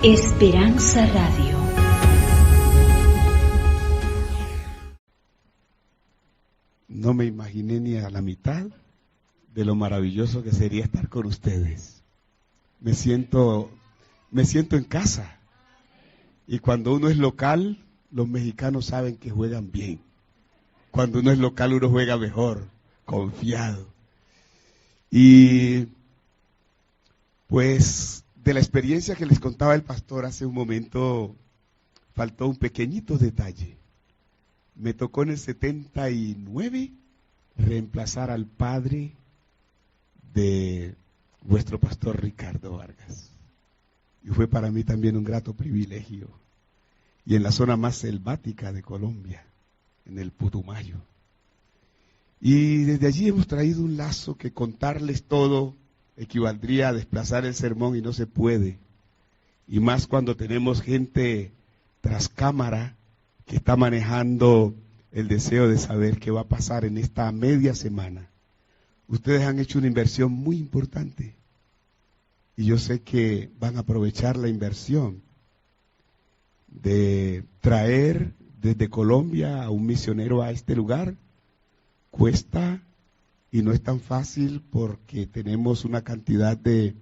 Esperanza Radio. No me imaginé ni a la mitad de lo maravilloso que sería estar con ustedes. Me siento en casa. Y cuando uno es local, los mexicanos saben que juegan bien. Cuando uno es local, uno juega mejor, confiado. Y pues de la experiencia que les contaba el pastor hace un momento, faltó un pequeñito detalle. Me tocó en el 79 reemplazar al padre de vuestro pastor Ricardo Vargas. Y fue para mí también un grato privilegio. Y en la zona más selvática de Colombia, en el Putumayo. Y desde allí hemos traído un lazo que contarles todo equivaldría a desplazar el sermón y no se puede. Y más cuando tenemos gente tras cámara que está manejando el deseo de saber qué va a pasar en esta media semana. Ustedes han hecho una inversión muy importante y yo sé que van a aprovechar la inversión de traer desde Colombia a un misionero a este lugar. Cuesta y no es tan fácil porque tenemos una cantidad de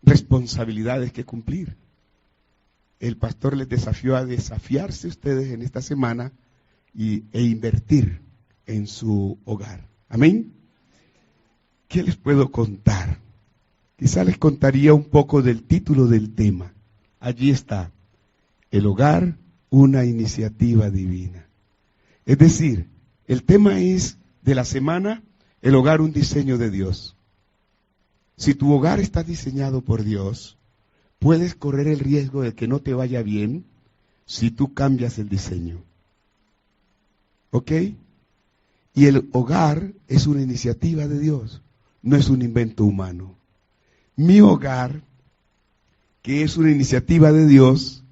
responsabilidades que cumplir. El pastor les desafió a desafiarse ustedes en esta semana e invertir en su hogar. ¿Amén? ¿Qué les puedo contar? Quizá les contaría un poco del título del tema. Allí está, el hogar, una iniciativa divina. Es decir, el tema es de la semana, el hogar, un diseño de Dios. Si tu hogar está diseñado por Dios, puedes correr el riesgo de que no te vaya bien si tú cambias el diseño. ¿Ok? Y el hogar es una iniciativa de Dios, no es un invento humano. Mi hogar, que es una iniciativa de Dios,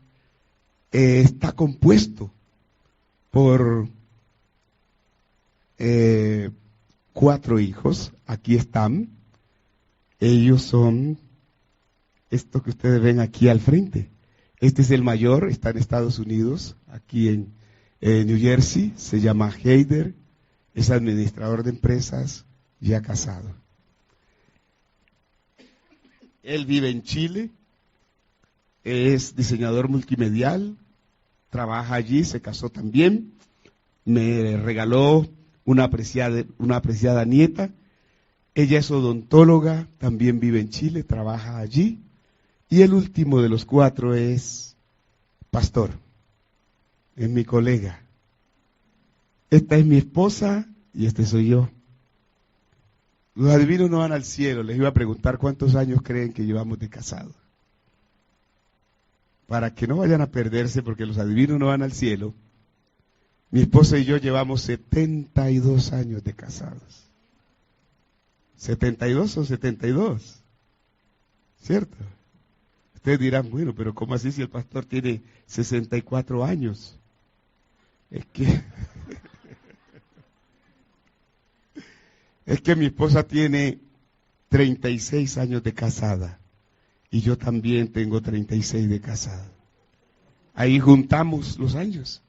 está compuesto por 4 hijos. Aquí están. Ellos son esto que ustedes ven aquí al frente. Este es el mayor, está en Estados Unidos, aquí en New Jersey, se llama Heider, es administrador de empresas, ya casado. Él vive en Chile, es diseñador multimedial, trabaja allí, se casó también, me regaló una apreciada nieta. Ella es odontóloga, también vive en Chile, trabaja allí. Y el último de los 4 es pastor, es mi colega. Esta es mi esposa y este soy yo. Los adivinos no van al cielo, les iba a preguntar cuántos años creen que llevamos de casados. Para que no vayan a perderse porque los adivinos no van al cielo. Mi esposa y yo llevamos 72 años de casados. 72 o 72, ¿cierto? Ustedes dirán, bueno, pero ¿cómo así si el pastor tiene 64 años? Es que mi esposa tiene 36 años de casada y yo también tengo 36 de casada. Ahí juntamos los años,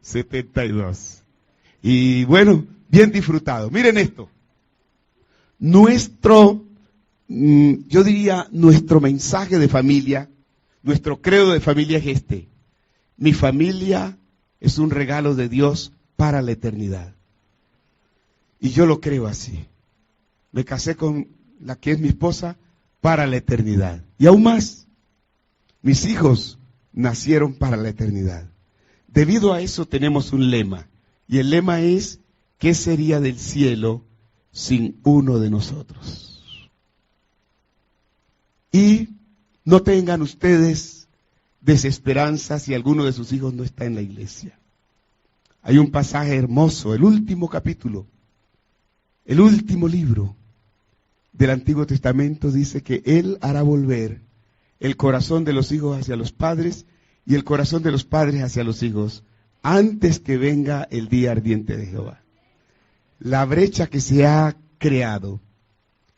72. Y bueno, bien disfrutado. Miren esto. Yo diría, nuestro mensaje de familia, nuestro credo de familia es este. Mi familia es un regalo de Dios para la eternidad. Y yo lo creo así. Me casé con la que es mi esposa para la eternidad. Y aún más, mis hijos nacieron para la eternidad. Debido a eso tenemos un lema. Y el lema es, ¿qué sería del cielo sin uno de nosotros? Y no tengan ustedes desesperanza si alguno de sus hijos no está en la iglesia. Hay un pasaje hermoso, el último capítulo, el último libro del Antiguo Testamento dice que Él hará volver el corazón de los hijos hacia los padres y el corazón de los padres hacia los hijos antes que venga el día ardiente de Jehová. La brecha que se ha creado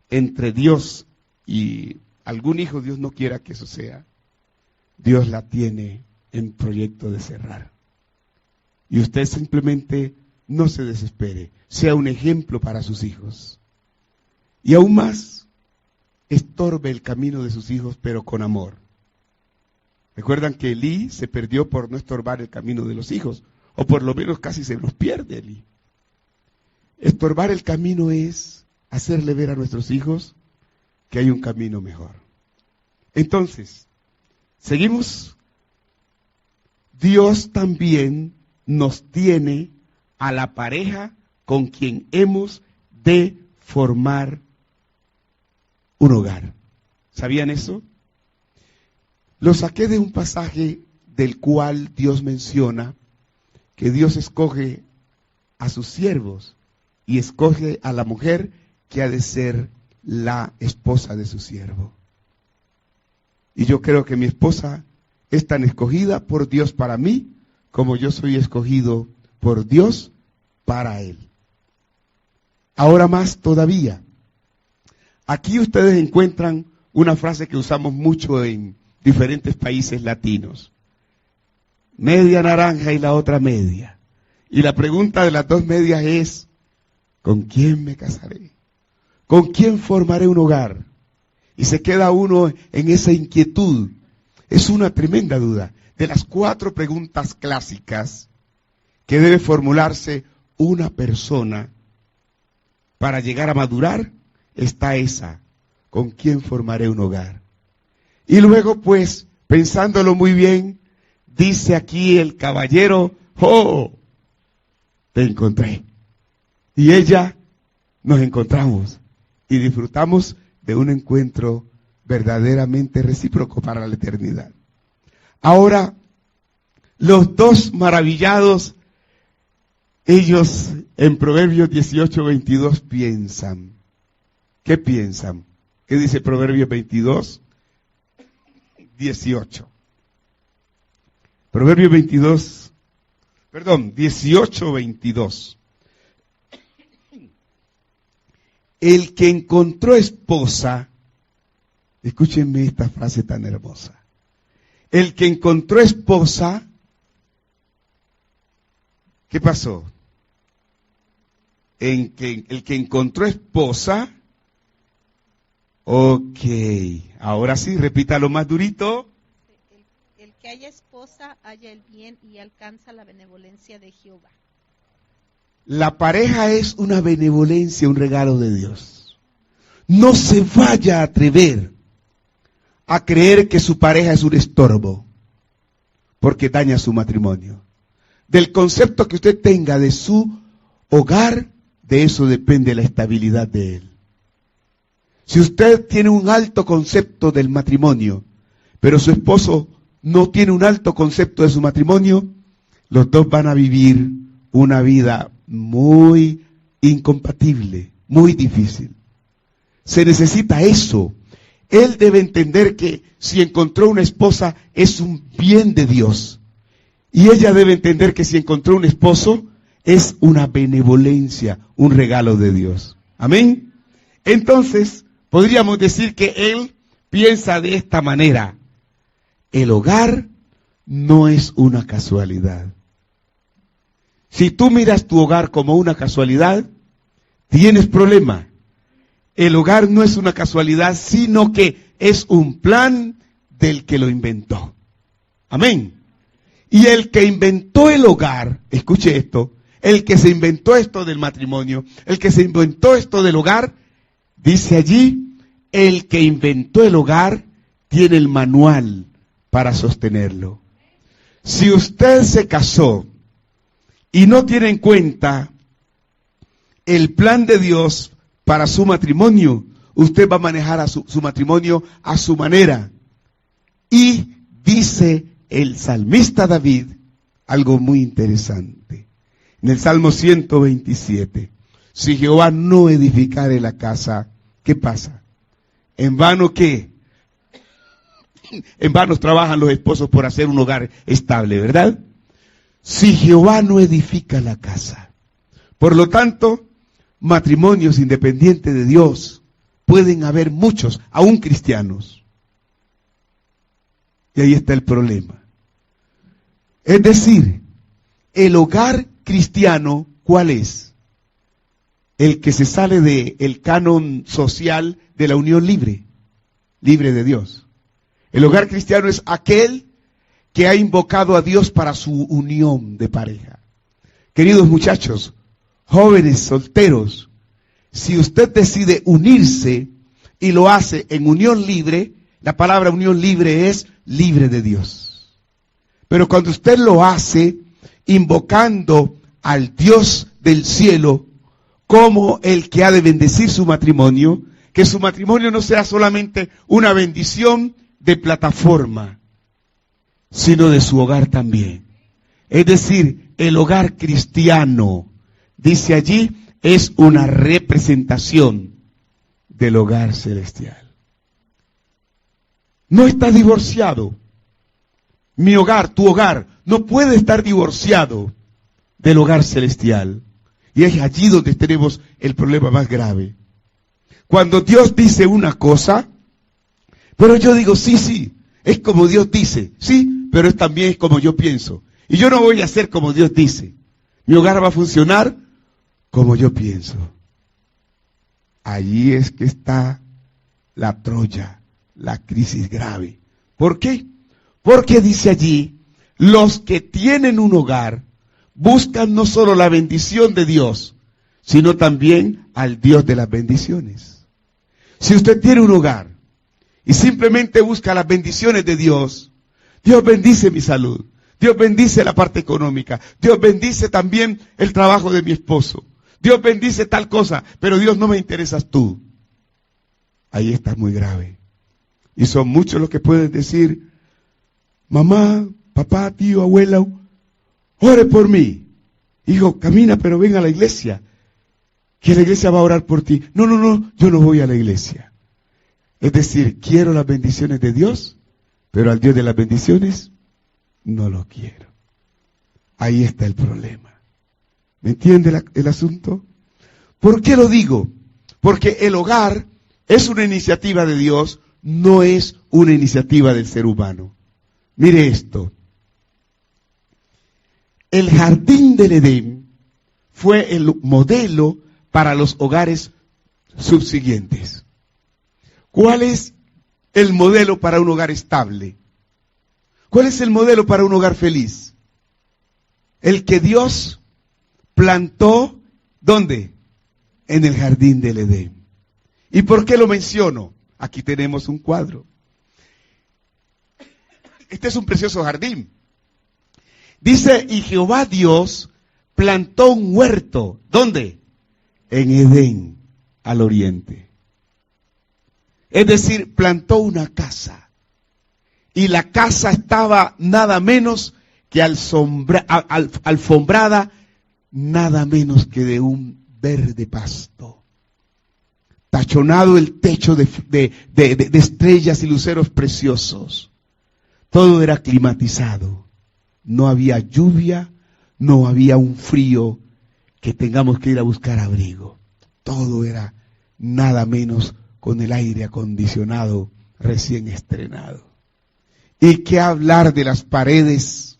entre Dios y algún hijo Dios no quiera que eso sea, Dios la tiene en proyecto de cerrar. Y usted simplemente no se desespere, sea un ejemplo para sus hijos. Y aún más, estorbe el camino de sus hijos, pero con amor. Recuerdan que Elí se perdió por no estorbar el camino de los hijos, o por lo menos casi se nos pierde Elí. Estorbar el camino es hacerle ver a nuestros hijos que hay un camino mejor. Entonces, seguimos. Dios también nos tiene a la pareja con quien hemos de formar un hogar. ¿Sabían eso? Lo saqué de un pasaje del cual Dios menciona que Dios escoge a sus siervos y escoge a la mujer que ha de ser la esposa de su siervo. Y yo creo que mi esposa es tan escogida por Dios para mí como yo soy escogido por Dios para él. Ahora más todavía. Aquí ustedes encuentran una frase que usamos mucho en diferentes países latinos. Media naranja y la otra media. Y la pregunta de las dos medias es, ¿con quién me casaré? ¿Con quién formaré un hogar? Y se queda uno en esa inquietud. Es una tremenda duda. De las 4 preguntas clásicas que debe formularse una persona para llegar a madurar, está esa. ¿Con quién formaré un hogar? Y luego, pues, pensándolo muy bien, dice aquí el caballero, ¡oh! Te encontré. Y ella, nos encontramos y disfrutamos de un encuentro verdaderamente recíproco para la eternidad. Ahora, los dos maravillados, ellos en Proverbios 18:22 piensan. ¿Qué piensan? ¿Qué dice Proverbios 18:22? Proverbios 18:22. El que encontró esposa, escúchenme esta frase tan hermosa. El que encontró esposa, ¿qué pasó? El que encontró esposa, ok, ahora sí, repítalo más durito. El que haya esposa halla el bien y alcanza la benevolencia de Jehová. La pareja es una benevolencia, un regalo de Dios. No se vaya a atrever a creer que su pareja es un estorbo, porque daña su matrimonio. Del concepto que usted tenga de su hogar, de eso depende la estabilidad de él. Si usted tiene un alto concepto del matrimonio, pero su esposo no tiene un alto concepto de su matrimonio, los dos van a vivir una vida muy incompatible, muy difícil. Se necesita eso. Él debe entender que si encontró una esposa es un bien de Dios. Y ella debe entender que si encontró un esposo es una benevolencia, un regalo de Dios. Amén. Entonces, podríamos decir que él piensa de esta manera. El hogar no es una casualidad. Si tú miras tu hogar como una casualidad, tienes problema. El hogar no es una casualidad, sino que es un plan del que lo inventó. Amén. Y el que inventó el hogar, escuche esto, el que se inventó esto del matrimonio, el que se inventó esto del hogar, dice allí, el que inventó el hogar tiene el manual para sostenerlo. Si usted se casó y no tiene en cuenta el plan de Dios para su matrimonio, usted va a manejar a su matrimonio a su manera. Y dice el salmista David algo muy interesante. En el Salmo 127, si Jehová no edificare la casa, ¿qué pasa? ¿En vano qué? En vano trabajan los esposos por hacer un hogar estable, ¿verdad? Si Jehová no edifica la casa. Por lo tanto, matrimonios independientes de Dios pueden haber muchos, aún cristianos. Y ahí está el problema. Es decir, el hogar cristiano, ¿cuál es? El que se sale del canon social de la unión libre, libre de Dios. El hogar cristiano es aquel que ha invocado a Dios para su unión de pareja. Queridos muchachos, jóvenes, solteros, si usted decide unirse y lo hace en unión libre, la palabra unión libre es libre de Dios. Pero cuando usted lo hace invocando al Dios del cielo como el que ha de bendecir su matrimonio, que su matrimonio no sea solamente una bendición de plataforma, sino de su hogar también. Es decir, el hogar cristiano, dice allí, es una representación del hogar celestial. No está divorciado. Mi hogar, tu hogar, no puede estar divorciado del hogar celestial. Y es allí donde tenemos el problema más grave. Cuando Dios dice una cosa, pero yo digo, sí, es como Dios dice, sí, pero también es como yo pienso. Y yo no voy a hacer como Dios dice. Mi hogar va a funcionar como yo pienso. Allí es que está la Troya, la crisis grave. ¿Por qué? Porque dice allí, los que tienen un hogar buscan no solo la bendición de Dios, sino también al Dios de las bendiciones. Si usted tiene un hogar y simplemente busca las bendiciones de Dios, Dios bendice mi salud, Dios bendice la parte económica, Dios bendice también el trabajo de mi esposo, Dios bendice tal cosa, pero Dios no me interesas tú. Ahí está muy grave. Y son muchos los que pueden decir, mamá, papá, tío, abuela, ore por mí. Hijo, camina, pero ven a la iglesia, que la iglesia va a orar por ti. No, yo no voy a la iglesia. Es decir, quiero las bendiciones de Dios, pero al Dios de las bendiciones no lo quiero. Ahí está el problema. ¿Me entiende el asunto? ¿Por qué lo digo? Porque el hogar es una iniciativa de Dios, no es una iniciativa del ser humano. Mire esto. El jardín del Edén fue el modelo para los hogares subsiguientes. ¿Cuál es el modelo para un hogar estable? ¿Cuál es el modelo para un hogar feliz? El que Dios plantó, ¿dónde? En el jardín del Edén. ¿Y por qué lo menciono? Aquí tenemos un cuadro. Este es un precioso jardín. Dice, y Jehová Dios plantó un huerto. ¿Dónde? En Edén, al oriente. Es decir, plantó una casa. Y la casa estaba nada menos que alfombrada, nada menos que de un verde pasto. Tachonado el techo de estrellas y luceros preciosos. Todo era climatizado. No había lluvia, no había un frío que tengamos que ir a buscar abrigo. Todo era nada menos con el aire acondicionado recién estrenado. Y qué hablar de las paredes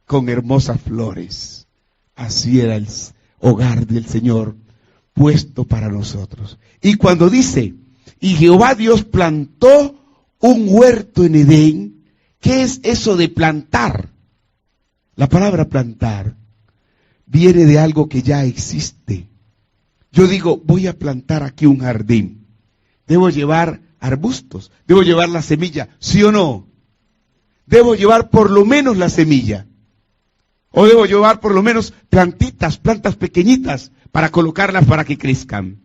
con hermosas flores. Así era el hogar del Señor puesto para nosotros. Y cuando dice, y Jehová Dios plantó un huerto en Edén, ¿qué es eso de plantar? La palabra plantar viene de algo que ya existe. Yo digo, voy a plantar aquí un jardín. Debo llevar arbustos, debo llevar la semilla, ¿sí o no? Debo llevar por lo menos la semilla. O debo llevar por lo menos plantas pequeñitas para colocarlas para que crezcan.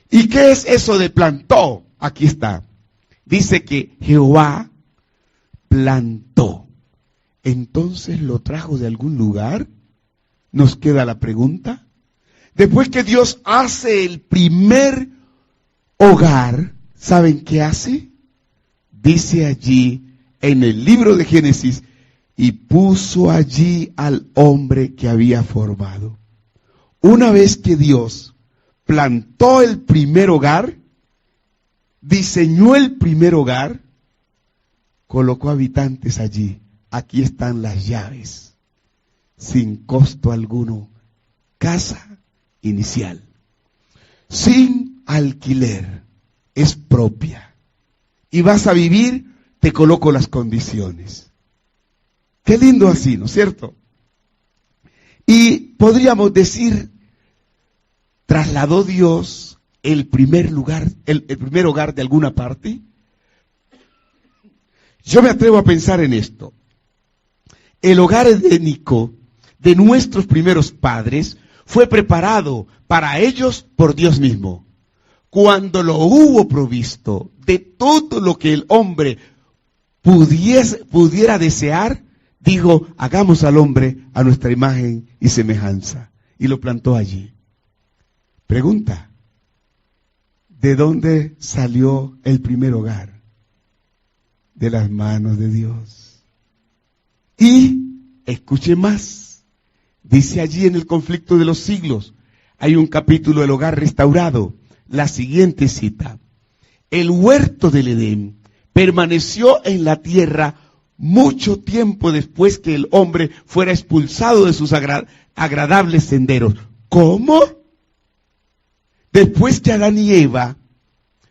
¿Y qué es eso de plantó? Aquí está. Dice que Jehová plantó. Entonces lo trajo de algún lugar. Nos queda la pregunta. Después que Dios hace el primer hogar, ¿saben qué hace? Dice allí en el libro de Génesis, y puso allí al hombre que había formado. Una vez que Dios plantó el primer hogar, diseñó el primer hogar, colocó habitantes allí. Aquí están las llaves, sin costo alguno. Casa inicial, sin alquiler, es propia. Y vas a vivir, te coloco las condiciones. Qué lindo así, ¿no es cierto? Y podríamos decir, trasladó Dios el primer lugar, el primer hogar de alguna parte. Yo me atrevo a pensar en esto. El hogar edénico de nuestros primeros padres fue preparado para ellos por Dios mismo. Cuando lo hubo provisto de todo lo que el hombre pudiera desear, dijo, hagamos al hombre a nuestra imagen y semejanza. Y lo plantó allí. Pregunta, ¿de dónde salió el primer hogar? De las manos de Dios. Y, escuche más, dice allí en el conflicto de los siglos, hay un capítulo del hogar restaurado, la siguiente cita: el huerto del Edén permaneció en la tierra mucho tiempo después que el hombre fuera expulsado de sus agradables senderos. ¿Cómo? Después que Adán y Eva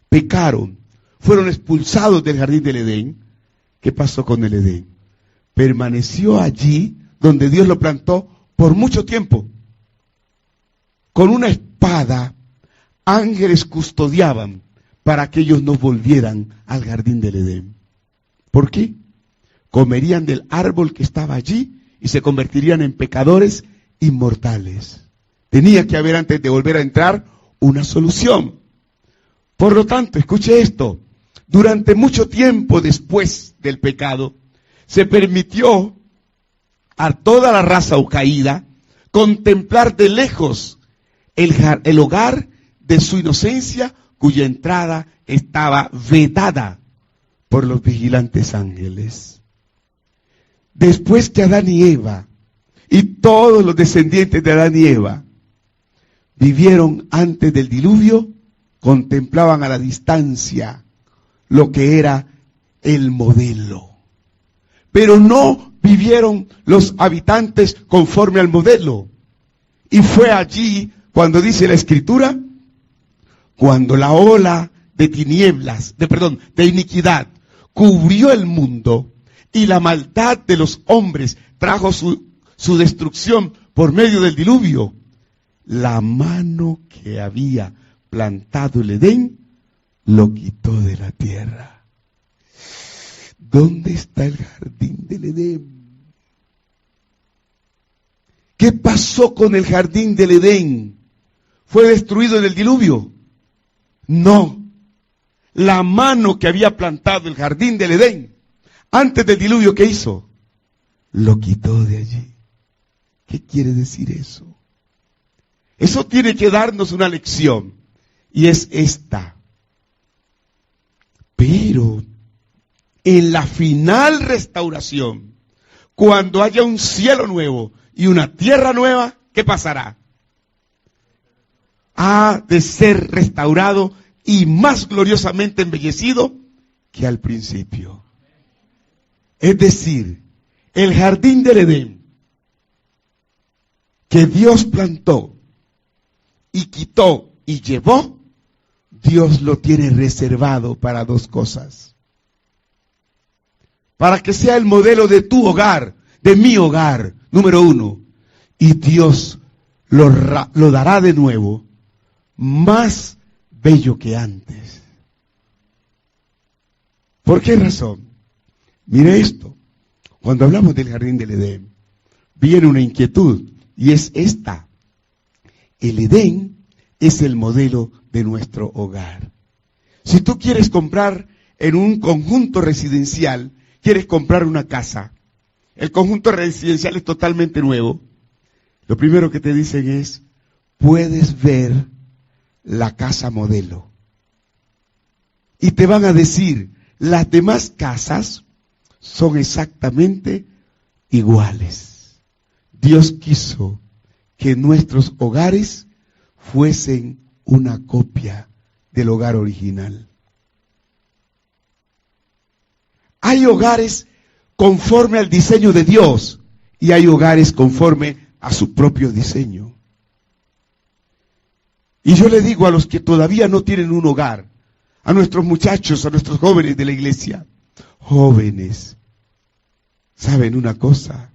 pecaron, fueron expulsados del jardín del Edén. ¿Qué pasó con el Edén? Permaneció allí donde Dios lo plantó por mucho tiempo. Con una espada, ángeles custodiaban para que ellos no volvieran al jardín del Edén. ¿Por qué? Comerían del árbol que estaba allí y se convertirían en pecadores inmortales. Tenía que haber, antes de volver a entrar, una solución. Por lo tanto, escuche esto, durante mucho tiempo después del pecado, se permitió a toda la raza caída contemplar de lejos el hogar de su inocencia, cuya entrada estaba vedada por los vigilantes ángeles. Después que Adán y Eva y todos los descendientes de Adán y Eva vivieron antes del diluvio, contemplaban a la distancia lo que era el modelo. Pero no vivieron los habitantes conforme al modelo. Y fue allí cuando dice la Escritura, cuando la ola de tinieblas, de iniquidad, cubrió el mundo y la maldad de los hombres trajo su destrucción por medio del diluvio, la mano que había plantado el Edén lo quitó de la tierra. ¿Dónde está el jardín del Edén? ¿Qué pasó con el jardín del Edén? ¿Fue destruido en el diluvio? No. La mano que había plantado el jardín del Edén antes del diluvio, ¿qué hizo? Lo quitó de allí. ¿Qué quiere decir eso? Eso tiene que darnos una lección, y es esta. Pero en la final restauración, cuando haya un cielo nuevo y una tierra nueva, ¿qué pasará? Ha de ser restaurado y más gloriosamente embellecido que al principio. Es decir, el jardín del Edén que Dios plantó y quitó y llevó, Dios lo tiene reservado para dos cosas. Para que sea el modelo de tu hogar, de mi hogar, número uno. Y Dios lo dará de nuevo más bello que antes. ¿Por qué razón? Mire esto. Cuando hablamos del jardín del Edén, viene una inquietud, y es esta. El Edén es el modelo de nuestro hogar. Si tú quieres comprar en un conjunto residencial, quieres comprar una casa, el conjunto residencial es totalmente nuevo, lo primero que te dicen es, puedes ver la casa modelo. Y te van a decir, las demás casas son exactamente iguales. Dios quiso que nuestros hogares fuesen una copia del hogar original. hay hogares conforme al diseño de Dios y hay hogares conforme a su propio diseño. Y yo le digo a los que todavía no tienen un hogar, a nuestros muchachos, a nuestros jóvenes de la iglesia, jóvenes, ¿saben una cosa?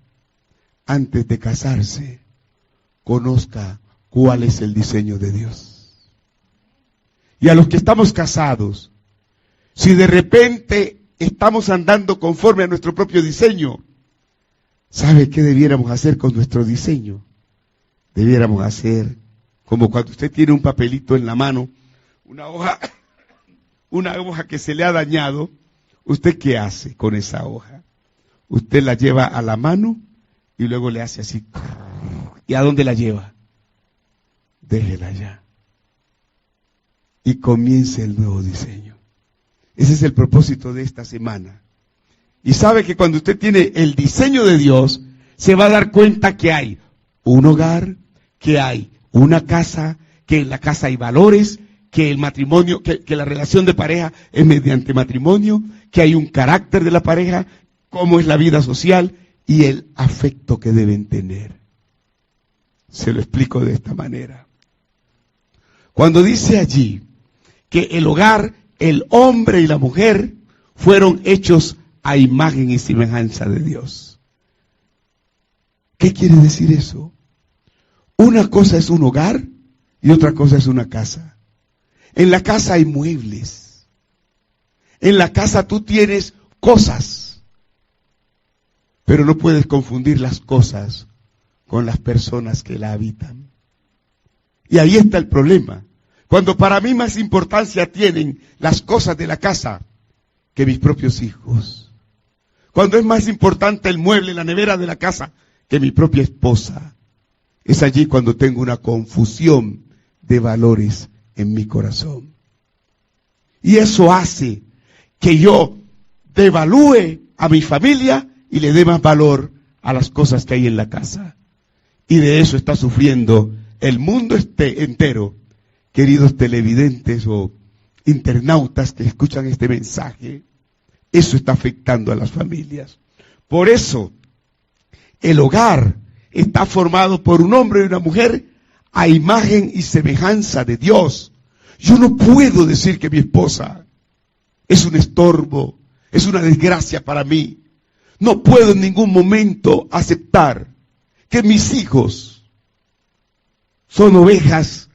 Antes de casarse, conozca cuál es el diseño de Dios. Y a los que estamos casados, si de repente estamos andando conforme a nuestro propio diseño, ¿sabe qué debiéramos hacer con nuestro diseño? Debiéramos hacer como cuando usted tiene un papelito en la mano, una hoja que se le ha dañado. ¿Usted qué hace con esa hoja? Usted la lleva a la mano y luego le hace así. ¿Y a dónde la lleva? Déjela ya. Y comience el nuevo diseño. Ese es el propósito de esta semana. Y sabe que cuando usted tiene el diseño de Dios, se va a dar cuenta que hay un hogar, que hay una casa, que en la casa hay valores, que el matrimonio, que la relación de pareja es mediante matrimonio, que hay un carácter de la pareja, cómo es la vida social y el afecto que deben tener. Se lo explico de esta manera. Cuando dice allí que el hogar, el hombre y la mujer fueron hechos a imagen y semejanza de Dios. ¿Qué quiere decir eso? Una cosa es un hogar y otra cosa es una casa. En la casa hay muebles. En la casa tú tienes cosas. Pero no puedes confundir las cosas con las personas que la habitan. Y ahí está el problema. Cuando para mí más importancia tienen las cosas de la casa que mis propios hijos. Cuando es más importante el mueble, la nevera de la casa que mi propia esposa. Es allí cuando tengo una confusión de valores en mi corazón. Y eso hace que yo devalúe a mi familia y le dé más valor a las cosas que hay en la casa. Y de eso está sufriendo el mundo entero, queridos televidentes o internautas que escuchan este mensaje. Eso está afectando a las familias. Por eso, el hogar está formado por un hombre y una mujer a imagen y semejanza de Dios. Yo no puedo decir que mi esposa es un estorbo, es una desgracia para mí. No puedo en ningún momento aceptar que mis hijos son ovejas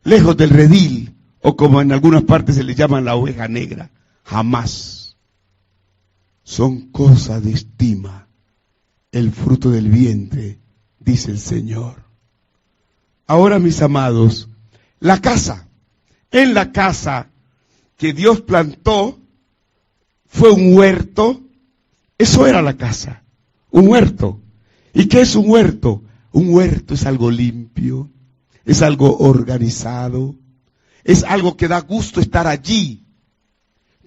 lejos del redil, o como en algunas partes se les llama la oveja negra. Jamás. Son cosas de estima, el fruto del vientre, dice el Señor. Ahora, mis amados, la casa, en la casa que Dios plantó, fue un huerto. Eso era la casa, un huerto. ¿Y qué es un huerto? Un huerto es algo limpio, es algo organizado, es algo que da gusto estar allí.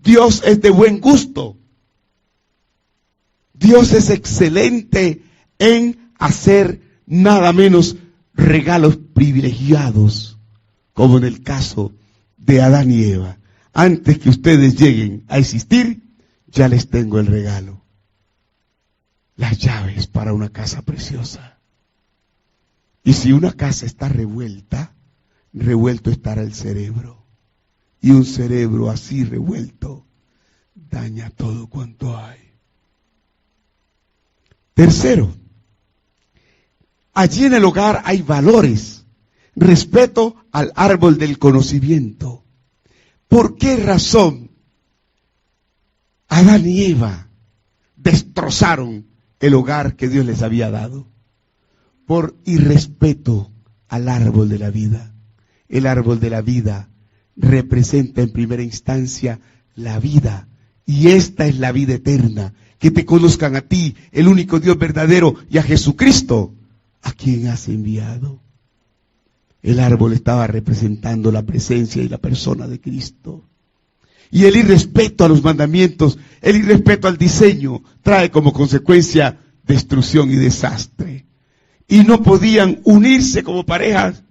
Dios es de buen gusto. Dios es excelente en hacer nada menos regalos privilegiados, como en el caso de Adán y Eva. Antes que ustedes lleguen a existir, ya les tengo el regalo. Las llaves para una casa preciosa. Y si una casa está revuelta, revuelto estará el cerebro. Y un cerebro así revuelto daña todo cuanto hay. Tercero, allí en el hogar hay valores. Respeto al árbol del conocimiento. ¿Por qué razón Adán y Eva destrozaron el hogar que Dios les había dado? Por irrespeto al árbol de la vida. El árbol de la vida representa en primera instancia la vida. Y esta es la vida eterna. Que te conozcan a ti, el único Dios verdadero, y a Jesucristo, a quien has enviado. El árbol estaba representando la presencia y la persona de Cristo. Y el irrespeto a los mandamientos, el irrespeto al diseño, trae como consecuencia destrucción y desastre. Y no podían unirse como parejas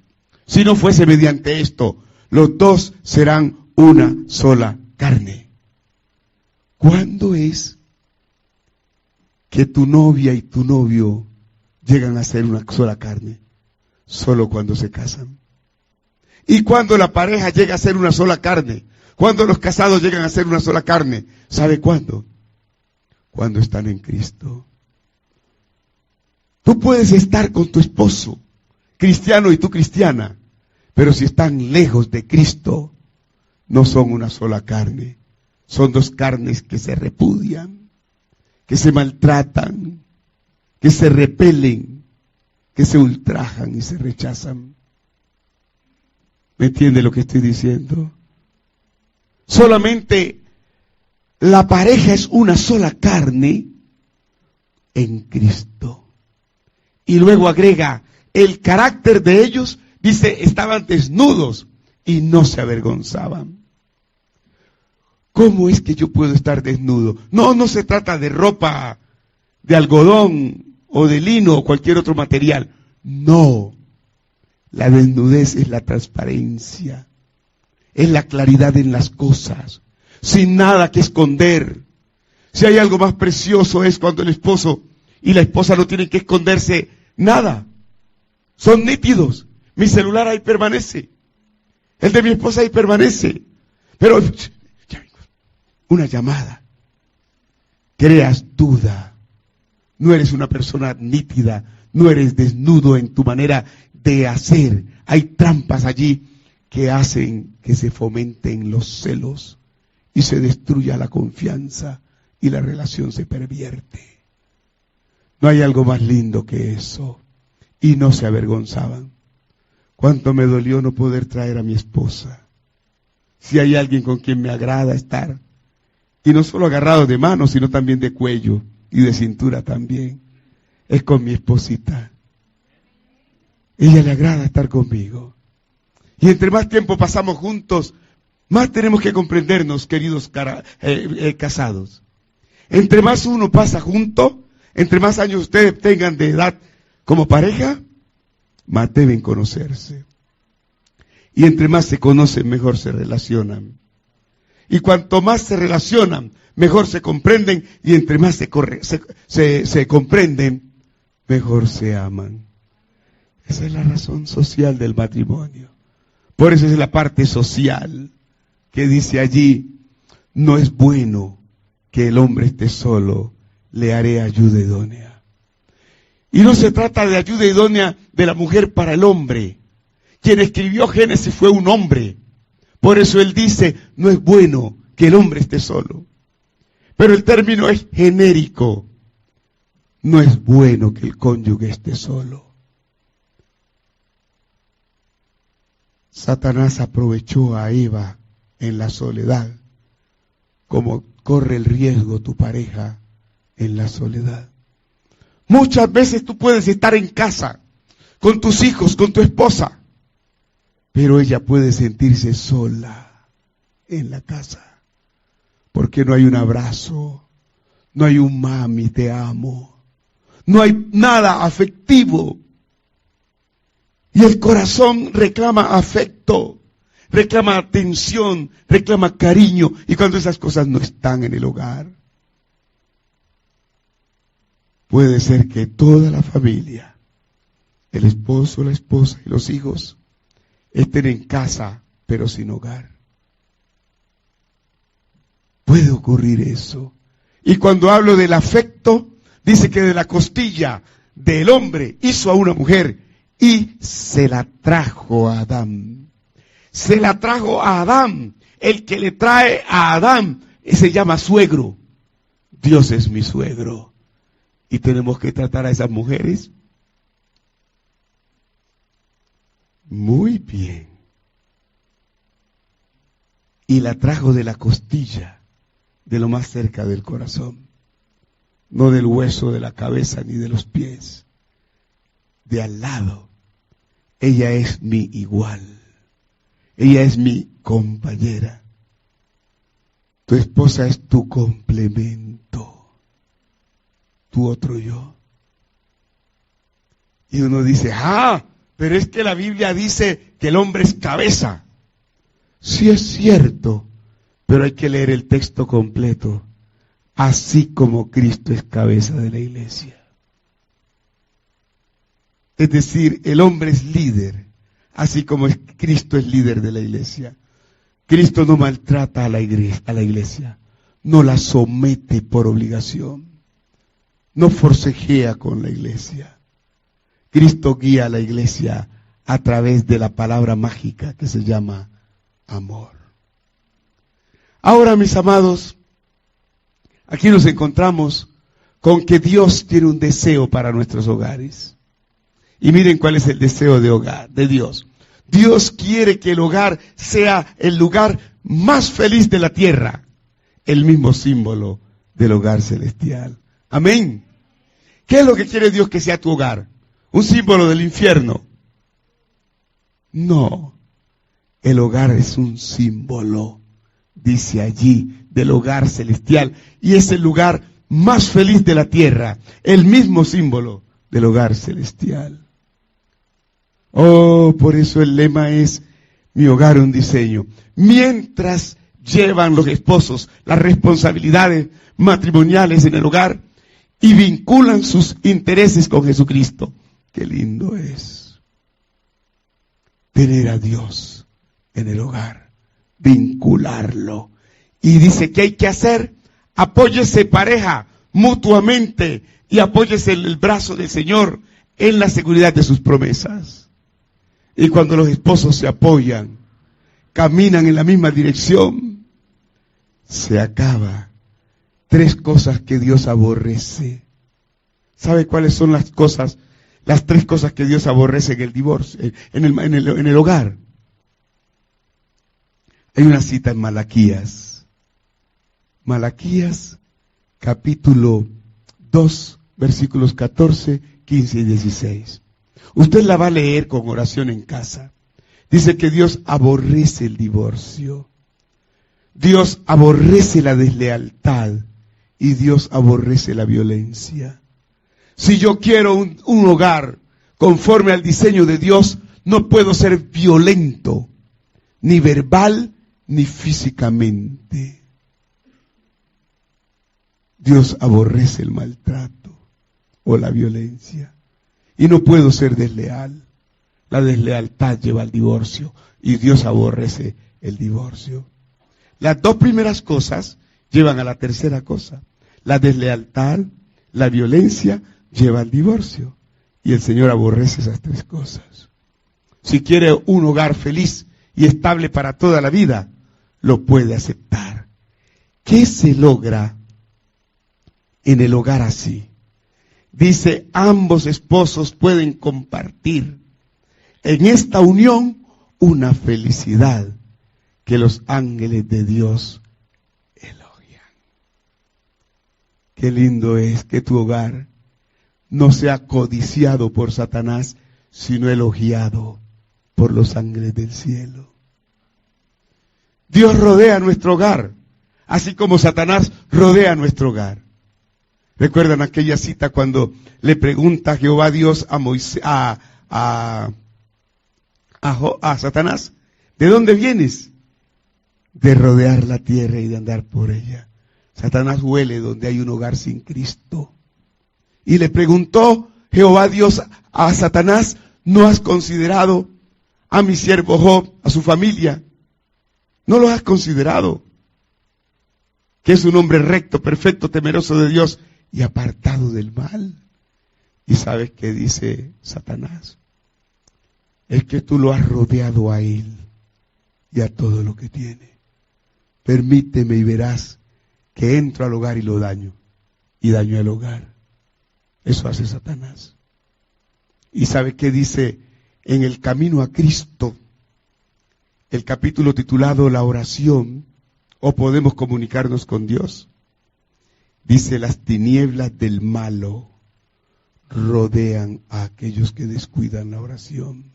si no fuese mediante esto. Los dos serán una sola carne. ¿Cuándo es que tu novia y tu novio llegan a ser una sola carne solo cuando se casan. Y cuando la pareja llega a ser una sola carne, cuando los casados llegan a ser una sola carne, ¿sabe cuándo? Cuando están en Cristo. Tú puedes estar con tu esposo, cristiano y tú cristiana, pero si están lejos de Cristo, no son una sola carne. Son dos carnes que se repudian, que se maltratan, que se repelen, que se ultrajan y se rechazan. ¿Me entiende lo que estoy diciendo? Solamente la pareja es una sola carne en Cristo. Y luego agrega, el carácter de ellos, dice, estaban desnudos y no se avergonzaban. ¿Cómo es que yo puedo estar desnudo? No se trata de ropa de algodón o de lino o cualquier otro material. No. La desnudez es la transparencia. Es la claridad en las cosas. Sin nada que esconder. Si hay algo más precioso es cuando el esposo y la esposa no tienen que esconderse nada. Son nítidos. Mi celular ahí permanece. El de mi esposa ahí permanece. Pero una llamada. Creas duda. No eres una persona nítida. No eres desnudo en tu manera de hacer. Hay trampas allí que hacen que se fomenten los celos y se destruya la confianza y la relación se pervierte. No hay algo más lindo que eso. Y no se avergonzaban. Cuánto me dolió no poder traer a mi esposa. Si hay alguien con quien me agrada estar, y no solo agarrado de manos, sino también de cuello y de cintura también, es con mi esposita. Ella le agrada estar conmigo. Y entre más tiempo pasamos juntos, más tenemos que comprendernos, queridos casados. Entre más uno pasa junto, entre más años ustedes tengan de edad como pareja, más deben conocerse. Y entre más se conocen, mejor se relacionan. Y cuanto más se relacionan, mejor se comprenden. Y entre más se comprenden, mejor se aman. Esa es la razón social del matrimonio. Por eso es la parte social que dice allí, no es bueno que el hombre esté solo, le haré ayuda idónea. Y no se trata de ayuda idónea de la mujer para el hombre. Quien escribió Génesis fue un hombre. Por eso él dice, no es bueno que el hombre esté solo. Pero el término es genérico. No es bueno que el cónyuge esté solo. Satanás aprovechó a Eva en la soledad, como corre el riesgo tu pareja en la soledad. Muchas veces tú puedes estar en casa, con tus hijos, con tu esposa, pero ella puede sentirse sola en la casa, porque no hay un abrazo, no hay un mami, te amo, no hay nada afectivo. Y el corazón reclama afecto, reclama atención, reclama cariño, y cuando esas cosas no están en el hogar, puede ser que toda la familia, el esposo, la esposa y los hijos, estén en casa, pero sin hogar. Puede ocurrir eso. Y cuando hablo del afecto, dice que de la costilla del hombre hizo a una mujer y se la trajo a Adán. Se la trajo a Adán. El que le trae a Adán se llama suegro. Dios es mi suegro. Y tenemos que tratar a esas mujeres muy bien. Y la trajo de la costilla, de lo más cerca del corazón, no del hueso de la cabeza ni de los pies, de al lado. Ella es mi igual, ella es mi compañera. Tu esposa es tu complemento, tu otro yo. Y uno dice, pero es que la Biblia dice que el hombre es cabeza. Sí es cierto, pero hay que leer el texto completo así como Cristo es cabeza de la iglesia. Es decir, el hombre es líder, así como Cristo es líder de la iglesia. Cristo no maltrata a la iglesia, no la somete por obligación, no forcejea con la iglesia. Cristo guía a la iglesia a través de la palabra mágica que se llama amor. Ahora, mis amados, aquí nos encontramos con que Dios tiene un deseo para nuestros hogares. Y miren cuál es el deseo de Dios. Dios quiere que el hogar sea el lugar más feliz de la tierra, el mismo símbolo del hogar celestial. Amén. ¿Qué es lo que quiere Dios que sea tu hogar? ¿Un símbolo del infierno? No, el hogar es un símbolo, dice allí, del hogar celestial, y es el lugar más feliz de la tierra, el mismo símbolo del hogar celestial. Oh, por eso el lema es, mi hogar un diseño. Mientras llevan los esposos las responsabilidades matrimoniales en el hogar y vinculan sus intereses con Jesucristo. Qué lindo es tener a Dios en el hogar, vincularlo. Y dice, ¿qué hay que hacer? Apóyese pareja mutuamente y apóyese el brazo del Señor en la seguridad de sus promesas. Y cuando los esposos se apoyan, caminan en la misma dirección, se acaba. 3 cosas que Dios aborrece. ¿Sabe cuáles son las 3 cosas que Dios aborrece en el divorcio, en el hogar? Hay una cita en Malaquías. Malaquías, capítulo 2, versículos 14, 15 y 16. Usted la va a leer con oración en casa. Dice que Dios aborrece el divorcio. Dios aborrece la deslealtad. Y Dios aborrece la violencia. Si yo quiero un hogar conforme al diseño de Dios, no puedo ser violento, ni verbal, ni físicamente. Dios aborrece el maltrato o la violencia. Y no puedo ser desleal. La deslealtad lleva al divorcio y Dios aborrece el divorcio. Las 2 primeras cosas llevan a la tercera cosa. La deslealtad, la violencia lleva al divorcio. Y el Señor aborrece esas 3 cosas. Si quiere un hogar feliz y estable para toda la vida, lo puede aceptar. ¿Qué se logra en el hogar así? Dice, ambos esposos pueden compartir en esta unión una felicidad que los ángeles de Dios elogian. Qué lindo es que tu hogar no sea codiciado por Satanás, sino elogiado por los ángeles del cielo. Dios rodea nuestro hogar, así como Satanás rodea nuestro hogar. ¿Recuerdan aquella cita cuando le pregunta Jehová Dios a Satanás? ¿De dónde vienes? De rodear la tierra y de andar por ella. Satanás huele donde hay un hogar sin Cristo. Y le preguntó Jehová Dios a Satanás, ¿no has considerado a mi siervo Job, a su familia? ¿No lo has considerado? Que es un hombre recto, perfecto, temeroso de Dios y apartado del mal. ¿Y sabes qué dice Satanás? Es que tú lo has rodeado a él y a todo lo que tiene. Permíteme y verás que entro al hogar y lo daño. Y daño el hogar. Eso hace Satanás. ¿Y sabe qué dice en el camino a Cristo? El capítulo titulado La oración, o podemos comunicarnos con Dios. Dice, las tinieblas del malo rodean a aquellos que descuidan la oración.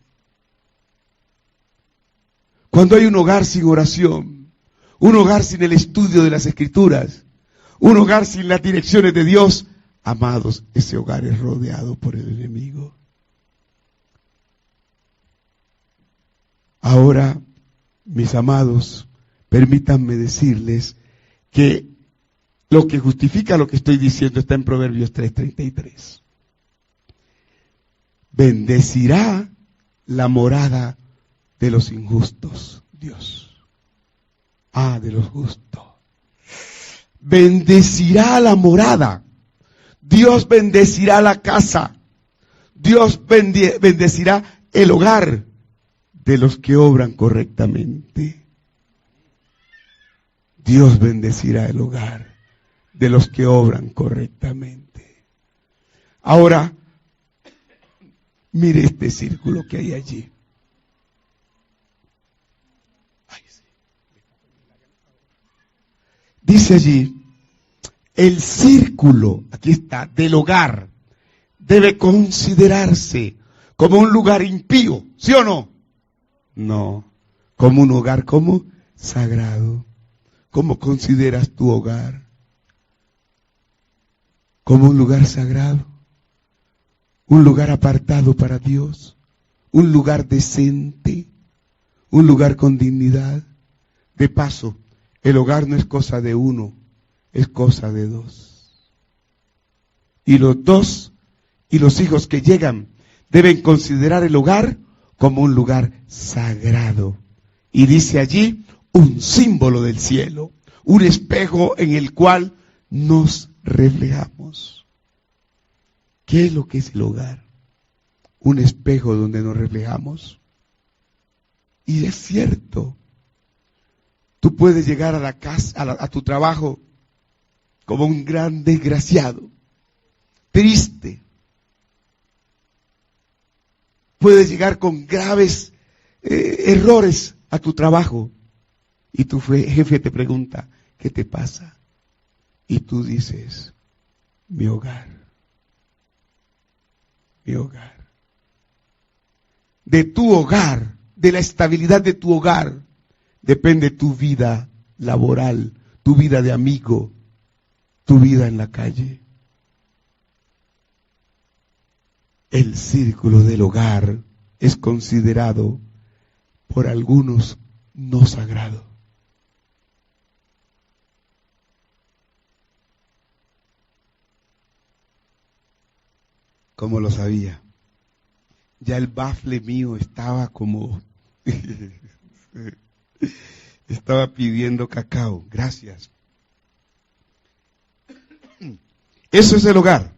Cuando hay un hogar sin oración, un hogar sin el estudio de las Escrituras, un hogar sin las direcciones de Dios, amados, ese hogar es rodeado por el enemigo. Ahora, mis amados, permítanme decirles que Lo que justifica lo que estoy diciendo está en Proverbios 3:33. Bendecirá la morada de los injustos, Dios. De los justos. Bendecirá la morada. Dios bendecirá la casa. Dios bendecirá el hogar de los que obran correctamente. Dios bendecirá el hogar de los que obran correctamente. Ahora, mire este círculo que hay allí. Dice allí, el círculo, aquí está, del hogar, debe considerarse como un lugar impío, ¿sí o no? No, como un hogar, como sagrado. ¿Cómo consideras tu hogar? Como un lugar sagrado, un lugar apartado para Dios, un lugar decente, un lugar con dignidad. De paso, el hogar no es cosa de uno, es cosa de dos. Y los dos y los hijos que llegan deben considerar el hogar como un lugar sagrado. Y dice allí, un símbolo del cielo, un espejo en el cual nos reflejamos. ¿Qué es lo que es el hogar? Un espejo donde nos reflejamos. Y es cierto, tú puedes llegar a la casa, a tu trabajo, como un gran desgraciado, triste. Puedes llegar con graves errores a tu trabajo. Y tu jefe te pregunta, ¿qué te pasa? Y tú dices, mi hogar. Mi hogar. De tu hogar, de la estabilidad de tu hogar, depende tu vida laboral, tu vida de amigo, tu vida en la calle. El círculo del hogar es considerado por algunos no sagrado. ¿Cómo lo sabía? Ya el bafle mío estaba como... estaba pidiendo cacao. Gracias. Eso es el hogar.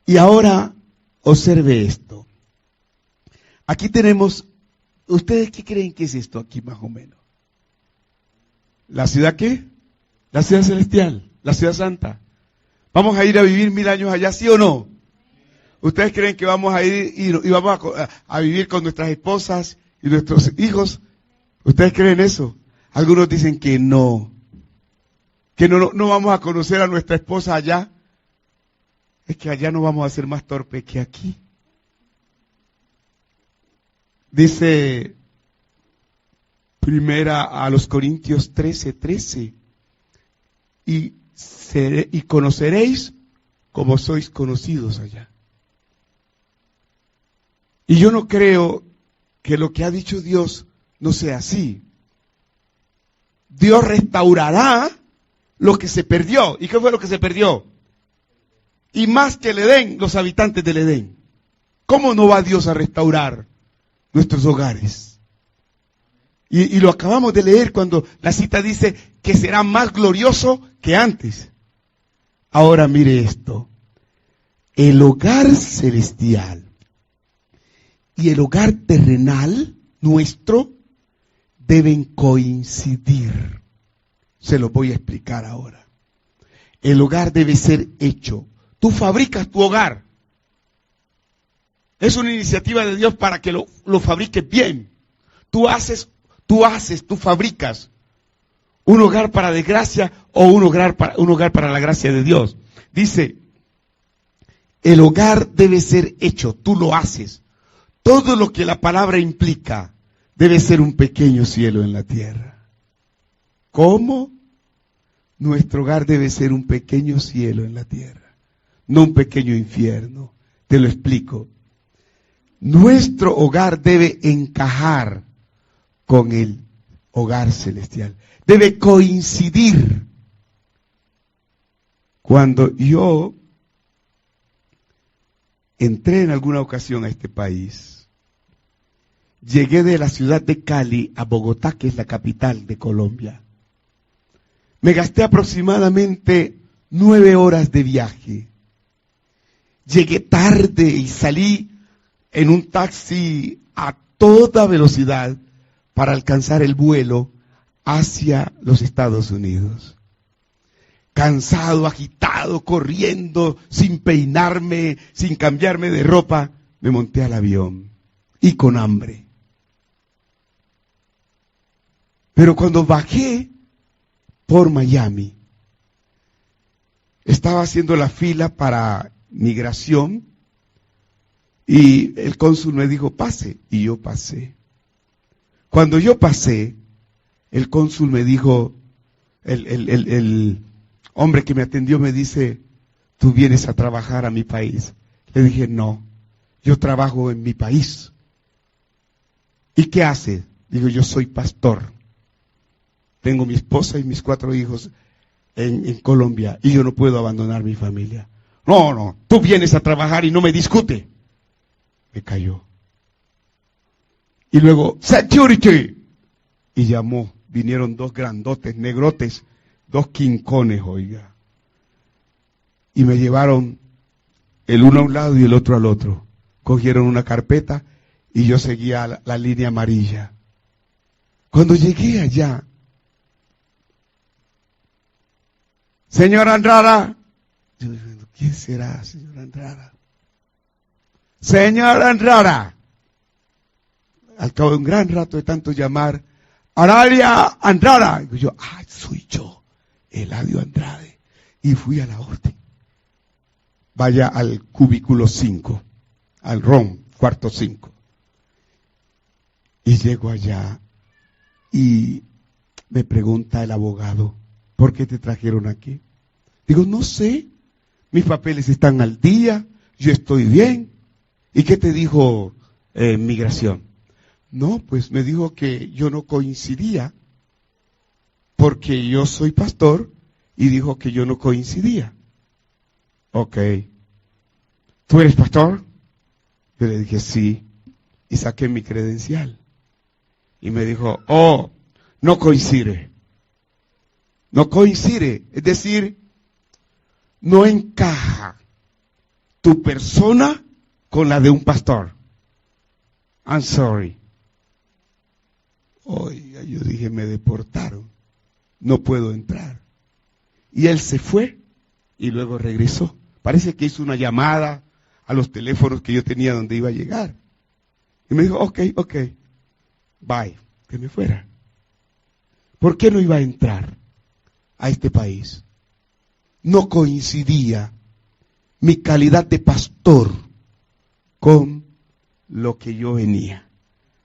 Y ahora observe esto. Aquí tenemos... ¿Ustedes qué creen que es esto aquí más o menos? ¿La ciudad qué? La ciudad celestial, la ciudad santa. ¿Vamos a ir a vivir 1000 años allá, sí o no? ¿Ustedes creen que vamos a ir y vamos a vivir con nuestras esposas y nuestros hijos? ¿Ustedes creen eso? Algunos dicen que no vamos a conocer a nuestra esposa allá. Es que allá no vamos a ser más torpes que aquí. Dice primera a los Corintios 13:13. Y conoceréis como sois conocidos allá. Y yo no creo que lo que ha dicho Dios no sea así. Dios restaurará lo que se perdió. ¿Y qué fue lo que se perdió? Y más que el Edén, los habitantes del Edén. ¿Cómo no va Dios a restaurar nuestros hogares? Y lo acabamos de leer cuando la cita dice que será más glorioso que antes. Ahora mire esto. El hogar celestial y el hogar terrenal nuestro deben coincidir. Se lo voy a explicar ahora. El hogar debe ser hecho. Tú fabricas tu hogar. Es una iniciativa de Dios para que lo fabriques bien. Tú fabricas un hogar para desgracia o un hogar para la gracia de Dios. Dice, el hogar debe ser hecho, tú lo haces. Todo lo que la palabra implica debe ser un pequeño cielo en la tierra. ¿Cómo? Nuestro hogar debe ser un pequeño cielo en la tierra, no un pequeño infierno. Te lo explico. Nuestro hogar debe encajar con el hogar celestial. Debe coincidir. Cuando yo entré en alguna ocasión a este país, llegué de la ciudad de Cali a Bogotá, que es la capital de Colombia. Me gasté aproximadamente 9 horas de viaje. Llegué tarde y salí en un taxi a toda velocidad para alcanzar el vuelo hacia los Estados Unidos. Cansado, agitado, corriendo, sin peinarme, sin cambiarme de ropa, me monté al avión y con hambre. Pero cuando bajé por Miami, estaba haciendo la fila para migración y el cónsul me dijo, pase, y yo pasé. Cuando yo pasé, el cónsul me dijo, el hombre que me atendió me dice, ¿tú vienes a trabajar a mi país? Le dije, no, yo trabajo en mi país. ¿Y qué hace? Digo, yo soy pastor. Tengo mi esposa y mis 4 hijos en Colombia y yo no puedo abandonar mi familia. No, tú vienes a trabajar y no me discute. Me cayó. Y luego, security. Y llamó, vinieron 2 grandotes, negrotes, 2 quincones, oiga. Y me llevaron el uno a un lado y el otro al otro. Cogieron una carpeta y yo seguía la línea amarilla. Cuando llegué allá, señora Andrada, yo dije, ¿quién será, señora Andrada? Señora Andrada. Al cabo de un gran rato de tanto llamar, Aralia Andrada. Y yo, soy yo, Eladio Andrade. Y fui a la orden. Vaya al cubículo 5, al ROM, cuarto 5. Y llego allá y me pregunta el abogado, ¿por qué te trajeron aquí? Digo, no sé, mis papeles están al día, yo estoy bien. ¿Y qué te dijo migración? No, pues me dijo que yo no coincidía, porque yo soy pastor, y dijo que yo no coincidía. Ok. ¿Tú eres pastor? Yo le dije, sí, y saqué mi credencial. Y me dijo, no coincide. No coincide, es decir, no encaja tu persona con la de un pastor. I'm sorry. Oiga, yo dije, me deportaron. No puedo entrar. Y él se fue y luego regresó. Parece que hizo una llamada a los teléfonos que yo tenía donde iba a llegar. Y me dijo, ok, bye, que me fuera. ¿Por qué no iba a entrar a este país? No coincidía mi calidad de pastor con lo que yo venía.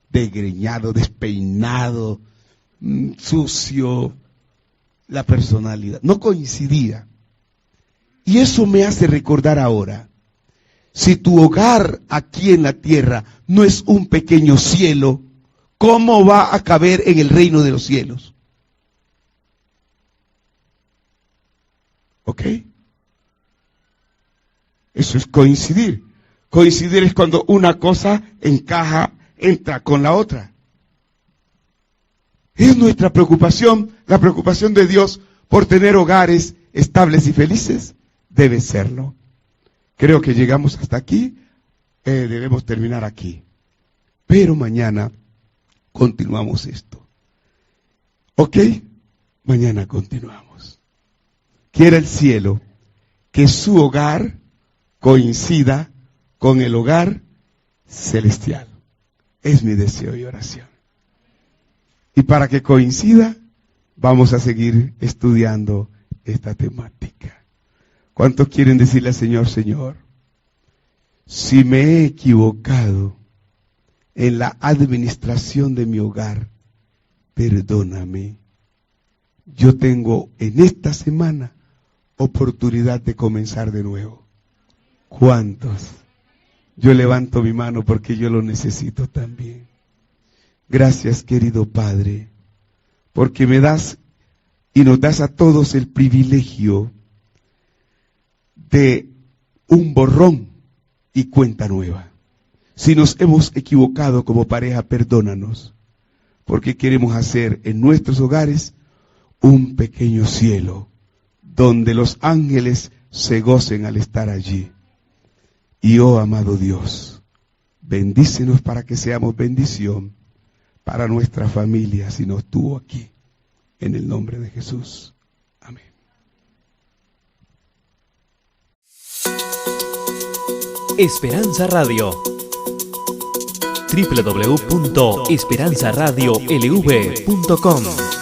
Desgreñado, despeinado, sucio, la personalidad. No coincidía. Y eso me hace recordar ahora, si tu hogar aquí en la tierra no es un pequeño cielo, ¿cómo va a caber en el reino de los cielos? ¿Ok? Eso es coincidir. Coincidir es cuando una cosa encaja, entra con la otra. Es nuestra preocupación, la preocupación de Dios por tener hogares estables y felices. Debe serlo. Creo que llegamos hasta aquí, debemos terminar aquí. Pero mañana continuamos esto. ¿Ok? Mañana continuamos. Quiera el cielo que su hogar coincida con el hogar celestial. Es mi deseo y oración. Y para que coincida, vamos a seguir estudiando esta temática. ¿Cuántos quieren decirle al Señor, Señor, si me he equivocado en la administración de mi hogar, perdóname? Yo tengo en esta semana oportunidad de comenzar de nuevo. ¿Cuántos? Yo levanto mi mano porque yo lo necesito también. Gracias, querido Padre, porque me das y nos das a todos el privilegio de un borrón y cuenta nueva. Si nos hemos equivocado como pareja, perdónanos, porque queremos hacer en nuestros hogares un pequeño cielo, donde los ángeles se gocen al estar allí. Y oh amado Dios, bendícenos para que seamos bendición para nuestra familia si nos tuvo aquí, en el nombre de Jesús. Amén. Esperanza Radio. www.esperanzaradiolv.com